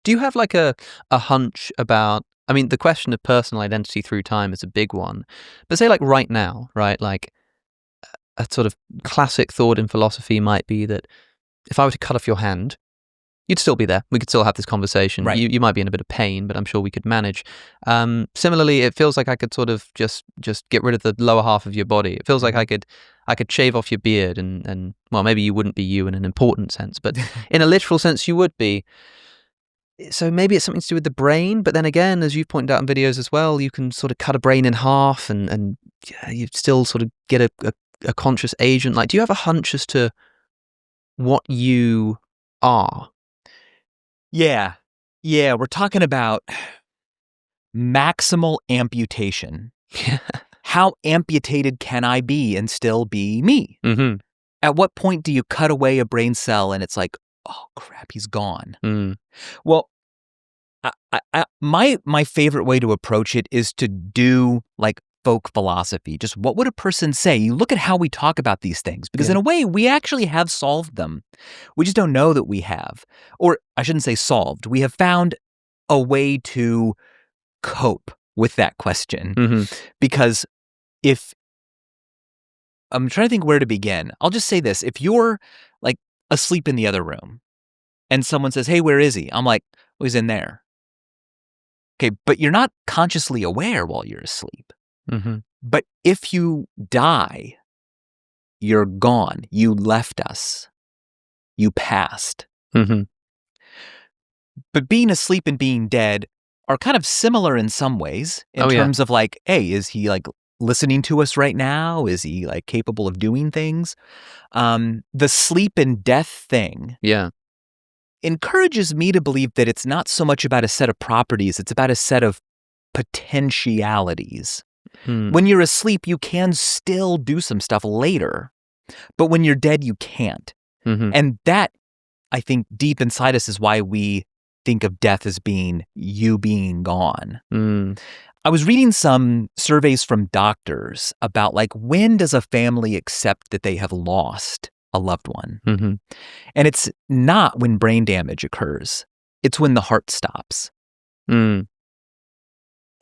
Do you have like a hunch about, I mean, the question of personal identity through time is a big one, but say like right now, right? Like a sort of classic thought in philosophy might be that if I were to cut off your hand, you'd still be there. We could still have this conversation. Right. You might be in a bit of pain, but I'm sure we could manage. Similarly, it feels like I could sort of just get rid of the lower half of your body. It feels like I could shave off your beard and well, maybe you wouldn't be you in an important sense, but in a literal sense, you would be. So maybe it's something to do with the brain, but then again, as you've pointed out in videos as well, you can sort of cut a brain in half and you still sort of get a conscious agent. Like, do you have a hunch as to what you are? Yeah. We're talking about maximal amputation. How amputated can I be and still be me? Mm-hmm. At what point do you cut away a brain cell and it's like, oh crap, he's gone? Mm. Well, my favorite way to approach it is to do like folk philosophy. Just what would a person say? You look at how we talk about these things, because in a way, we actually have solved them. We just don't know that we have. Or I shouldn't say solved. We have found a way to cope with that question. Mm-hmm. Because if I'm trying to think where to begin, I'll just say this. If you're like asleep in the other room and someone says, hey, where is he? I'm like, well, he's in there. Okay, but you're not consciously aware while you're asleep. Mm-hmm. But if you die, you're gone. You left us. You passed. Mm-hmm. But being asleep and being dead are kind of similar in some ways in terms of like, hey, is he like listening to us right now? Is he like capable of doing things? The sleep and death thing encourages me to believe that it's not so much about a set of properties, it's about a set of potentialities. When you're asleep, you can still do some stuff later, but when you're dead, you can't. Mm-hmm. And that, I think, deep inside us is why we think of death as being you being gone. I was reading some surveys from doctors about like, when does a family accept that they have lost a loved one? Mm-hmm. And it's not when brain damage occurs. It's when the heart stops.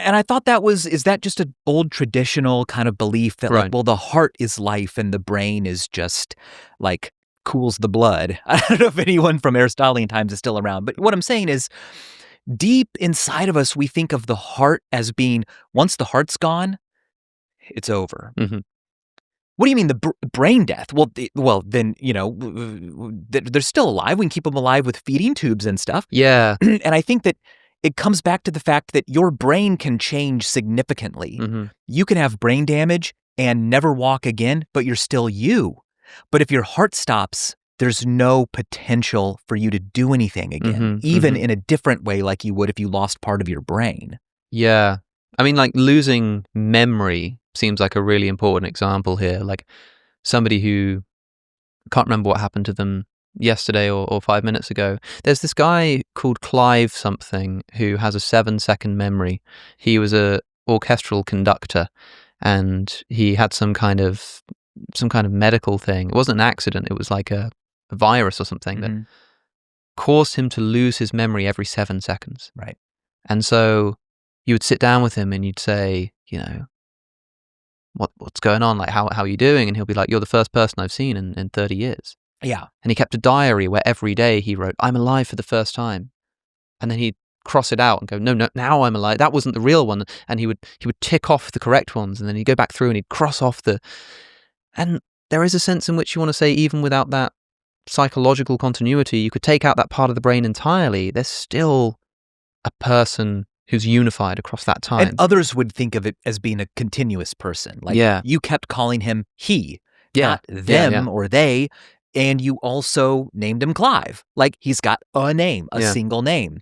And I thought is that just an old traditional kind of belief that like, well, the heart is life and the brain is just like cools the blood. I don't know if anyone from Aristotelian times is still around, but what I'm saying is deep inside of us, we think of the heart as being, once the heart's gone, it's over. Mm-hmm. What do you mean the brain death? Well, then, you know, they're still alive. We can keep them alive with feeding tubes and stuff. Yeah. And I think that it comes back to the fact that your brain can change significantly. Mm-hmm. You can have brain damage and never walk again, but you're still you. But if your heart stops, there's no potential for you to do anything again, even in a different way like you would if you lost part of your brain. Yeah. I mean, like losing memory seems like a really important example here. Like somebody who can't remember what happened to them yesterday or 5 minutes ago. There's this guy called Clive something who has a 7-second memory. He was a orchestral conductor and he had some kind of medical thing. It wasn't an accident. It was like a virus or something that caused him to lose his memory every 7 seconds. Right. And so you would sit down with him and you'd say, you know, what's going on? Like, how are you doing? And he'll be like, you're the first person I've seen in 30 years. Yeah. And he kept a diary where every day he wrote, I'm alive for the first time. And then he'd cross it out and go, no, now I'm alive. That wasn't the real one. And he would tick off the correct ones. And then he'd go back through and he'd cross off and there is a sense in which you want to say, even without that psychological continuity, you could take out that part of the brain entirely. There's still a person who's unified across that time. And others would think of it as being a continuous person. Like you kept calling him he, not them or they. And you also named him Clive. Like he's got a name, a single name.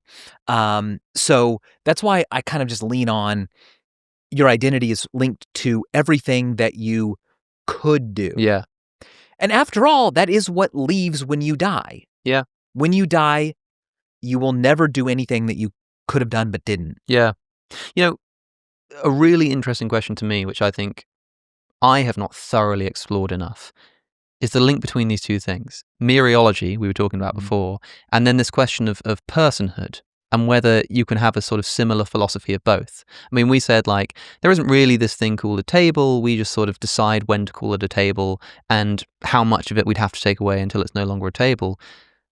So that's why I kind of just lean on your identity is linked to everything that you could do. Yeah. And after all, that is what leaves when you die. Yeah. When you die, you will never do anything that you could have done but didn't. Yeah. You know, a really interesting question to me, which I think I have not thoroughly explored enough, is the link between these two things. Mereology, we were talking about before, and then this question of personhood. and whether you can have a sort of similar philosophy of both. I mean, we said, like, there isn't really this thing called a table. We just sort of decide when to call it a table and how much of it we'd have to take away until it's no longer a table.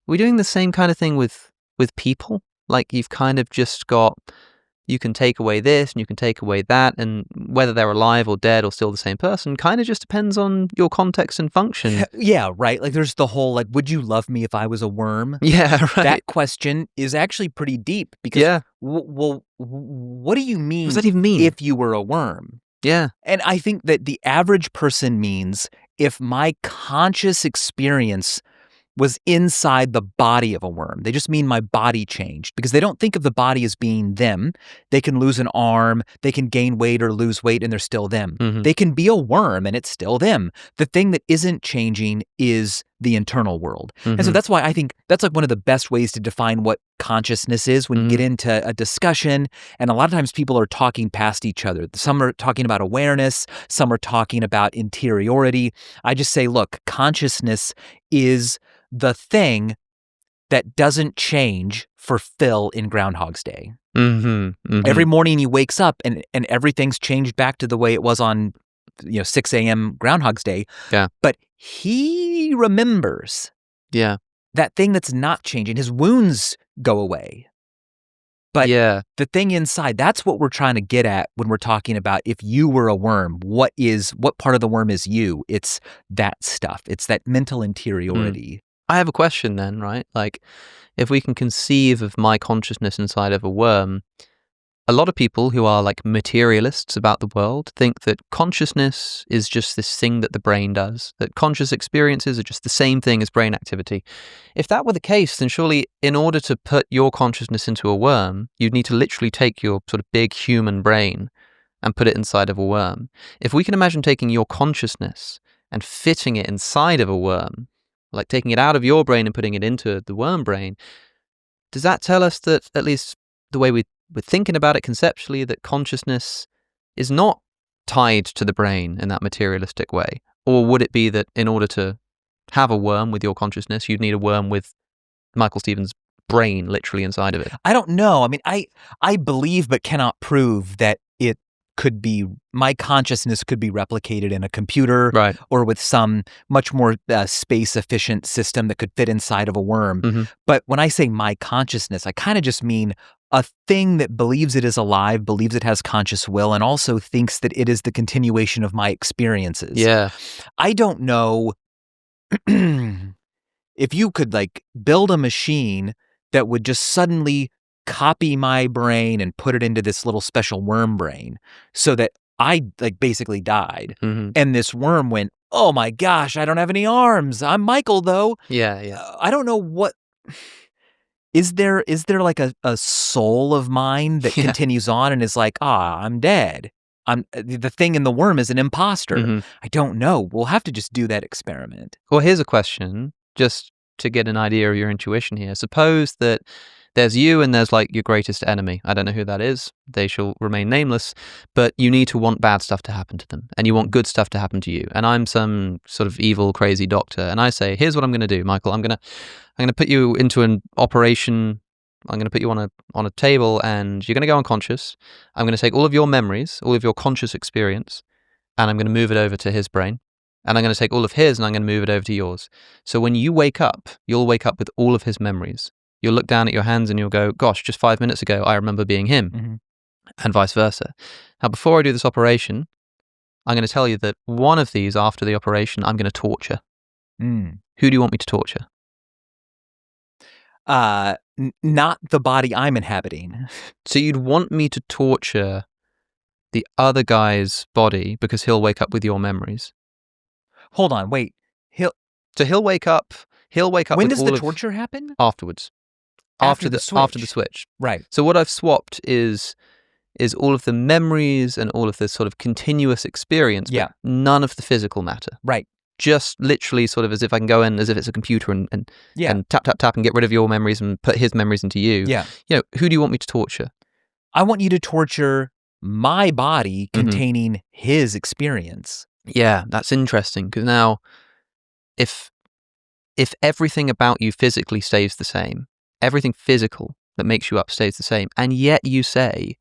We're doing the same kind of thing with people. Like, you've kind of just got, you can take away this and you can take away that, and whether they're alive or dead or still the same person kind of just depends on your context and function. Yeah, right. Like, there's the whole, like, would you love me if I was a worm? Yeah, right. That question is actually pretty deep because, well, what do you mean? What does that even mean? If you were a worm? Yeah. And I think that the average person means if my conscious experience was inside the body of a worm. They just mean my body changed because they don't think of the body as being them. They can lose an arm, they can gain weight or lose weight, and they're still them. Mm-hmm. They can be a worm and it's still them. The thing that isn't changing is the internal world. Mm-hmm. And so that's why I think that's like one of the best ways to define what consciousness is when you get into a discussion. And a lot of times people are talking past each other. Some are talking about awareness, some are talking about interiority. I just say, look, consciousness is the thing that doesn't change for Phil in Groundhog's Day. Every morning he wakes up and everything's changed back to the way it was on 6 a.m. Groundhog's Day. Yeah. But he remembers that thing that's not changing. His wounds go away. But the thing inside, that's what we're trying to get at when we're talking about if you were a worm, what part of the worm is you? It's that stuff. It's that mental interiority. I have a question then, right? Like, if we can conceive of my consciousness inside of a worm, a lot of people who are like materialists about the world think that consciousness is just this thing that the brain does, that conscious experiences are just the same thing as brain activity. If that were the case, then surely in order to put your consciousness into a worm, you'd need to literally take your sort of big human brain and put it inside of a worm. If we can imagine taking your consciousness and fitting it inside of a worm, like taking it out of your brain and putting it into the worm brain, does that tell us that, at least the way we're thinking about it conceptually, that consciousness is not tied to the brain in that materialistic way? Or would it be that in order to have a worm with your consciousness, you'd need a worm with Michael Stevens' brain literally inside of it? I don't know. I mean, I believe but cannot prove that it could be, my consciousness could be replicated in a computer, right, or with some much more space-efficient system that could fit inside of a worm. But when I say my consciousness, I kind of just mean a thing that believes it is alive, believes it has conscious will, and also thinks that it is the continuation of my experiences. Yeah. I don't know if you could like build a machine that would just suddenly copy my brain and put it into this little special worm brain so that I like basically died. And this worm went, oh my gosh, I don't have any arms. I'm Michael though. Yeah. I don't know what, is there like a soul of mine that continues on and is like, I'm dead. The thing in the worm is an imposter. I don't know. We'll have to just do that experiment. Well, here's a question, just to get an idea of your intuition here. Suppose that there's you and there's like your greatest enemy. I don't know who that is. They shall remain nameless, but you need to want bad stuff to happen to them and you want good stuff to happen to you. And I'm some sort of evil, crazy doctor. And I say, here's what I'm going to do, Michael. I'm going to put you into an operation. I'm going to put you on a table and you're going to go unconscious. I'm going to take all of your memories, all of your conscious experience, and I'm going to move it over to his brain. And I'm going to take all of his and I'm going to move it over to yours. So when you wake up, you'll wake up with all of his memories. You'll look down at your hands and you'll go, gosh, just 5 minutes ago, I remember being him, and vice versa. Now, before I do this operation, I'm going to tell you that one of these, after the operation, I'm going to torture. Who do you want me to torture? Not the body I'm inhabiting. So you'd want me to torture the other guy's body because he'll wake up with your memories. Hold on, wait. He'll wake up. When does the torture happen? Afterwards. After the switch. Right. So what I've swapped is all of the memories and all of this sort of continuous experience, but none of the physical matter. Right. Just literally sort of as if I can go in as if it's a computer and tap and get rid of your memories and put his memories into you. Yeah. Who do you want me to torture? I want you to torture my body containing his experience. Yeah, that's interesting because now if everything about you physically stays the same, everything physical that makes you up stays the same. And yet you say,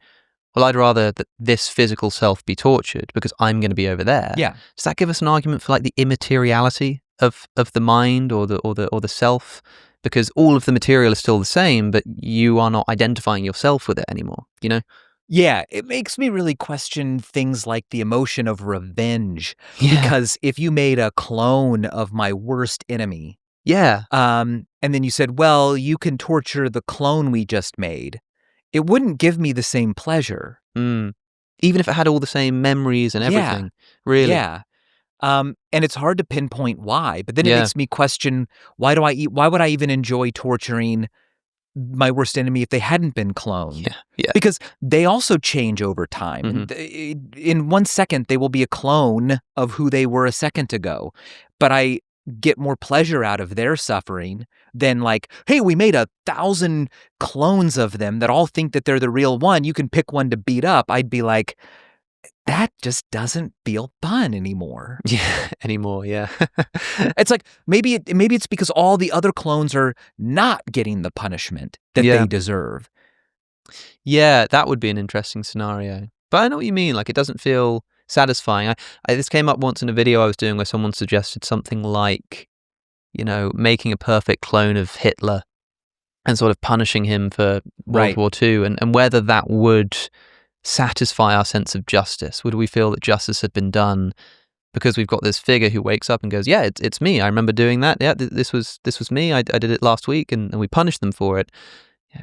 well, I'd rather that this physical self be tortured because I'm going to be over there. Yeah. Does that give us an argument for like the immateriality of the mind or the self? Because all of the material is still the same, but you are not identifying yourself with it anymore, you know? Yeah, it makes me really question things like the emotion of revenge. Yeah. Because if you made a clone of my worst enemy, yeah, and then you said, well, you can torture the clone we just made, it wouldn't give me the same pleasure. even if it had all the same memories and everything, really. Yeah. And it's hard to pinpoint why, but then it makes me question, why would I even enjoy torturing my worst enemy if they hadn't been cloned? Yeah. Because they also change over time. And in 1 second, they will be a clone of who they were a second ago. But I get more pleasure out of their suffering than like, hey, we made 1,000 clones of them that all think that they're the real one. You can pick one to beat up. I'd be like, that just doesn't feel fun anymore. Yeah, anymore, yeah. It's like, maybe it's because all the other clones are not getting the punishment that they deserve. Yeah, that would be an interesting scenario. But I know what you mean, like it doesn't feel satisfying. This came up once in a video I was doing where someone suggested something like, making a perfect clone of Hitler and sort of punishing him for World War II and whether that would satisfy our sense of justice. Would we feel that justice had been done because we've got this figure who wakes up and goes, yeah, it's me. I remember doing that. Yeah, this was me. I did it last week and we punished them for it.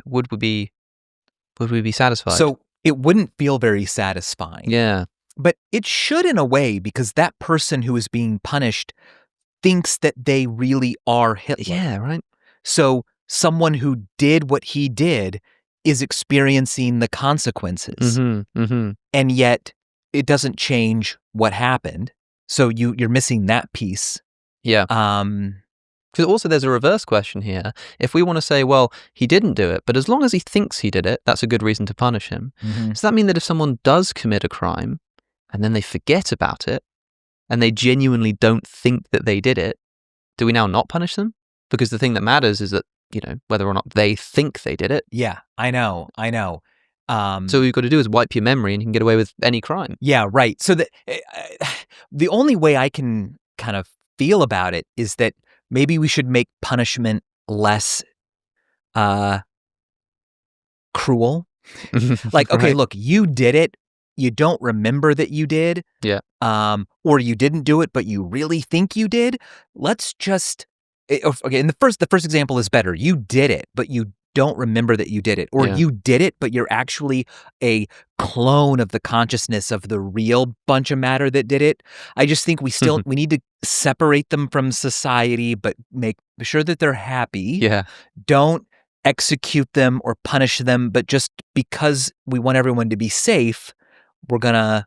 Would we be satisfied? So it wouldn't feel very satisfying. Yeah. But it should in a way, because that person who is being punished thinks that they really are Hitler. Yeah, right. So someone who did what he did is experiencing the consequences. And yet it doesn't change what happened. So you're missing that piece. Yeah. Because also there's a reverse question here. If we want to say, well, he didn't do it, but as long as he thinks he did it, that's a good reason to punish him. Does that mean that if someone does commit a crime and then they forget about it and they genuinely don't think that they did it, do we now not punish them? Because the thing that matters is that, whether or not they think they did it. Yeah, I know. So what you've got to do is wipe your memory and you can get away with any crime. Yeah, right. So the only way I can kind of feel about it is that maybe we should make punishment less cruel. Like, okay, look, you did it. You don't remember that you did. Yeah. Or you didn't do it, but you really think you did. Let's just okay. And the first example is better. You did it, but you don't remember that you did it, or you did it, but you're actually a clone of the consciousness of the real bunch of matter that did it. I just think we need to separate them from society, but make sure that they're happy. Yeah. Don't execute them or punish them, but just because we want everyone to be safe, we're gonna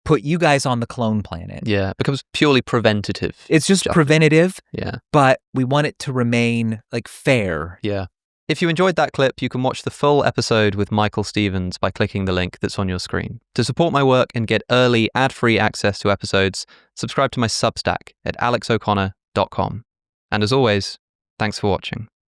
put you guys on the clone planet. Yeah, it becomes purely preventative. It's just preventative. Yeah. But we want it to remain like fair. Yeah. If you enjoyed that clip, you can watch the full episode with Michael Stevens by clicking the link that's on your screen. To support my work and get early, ad-free access to episodes, subscribe to my Substack at alexoconnor.com. And as always, thanks for watching.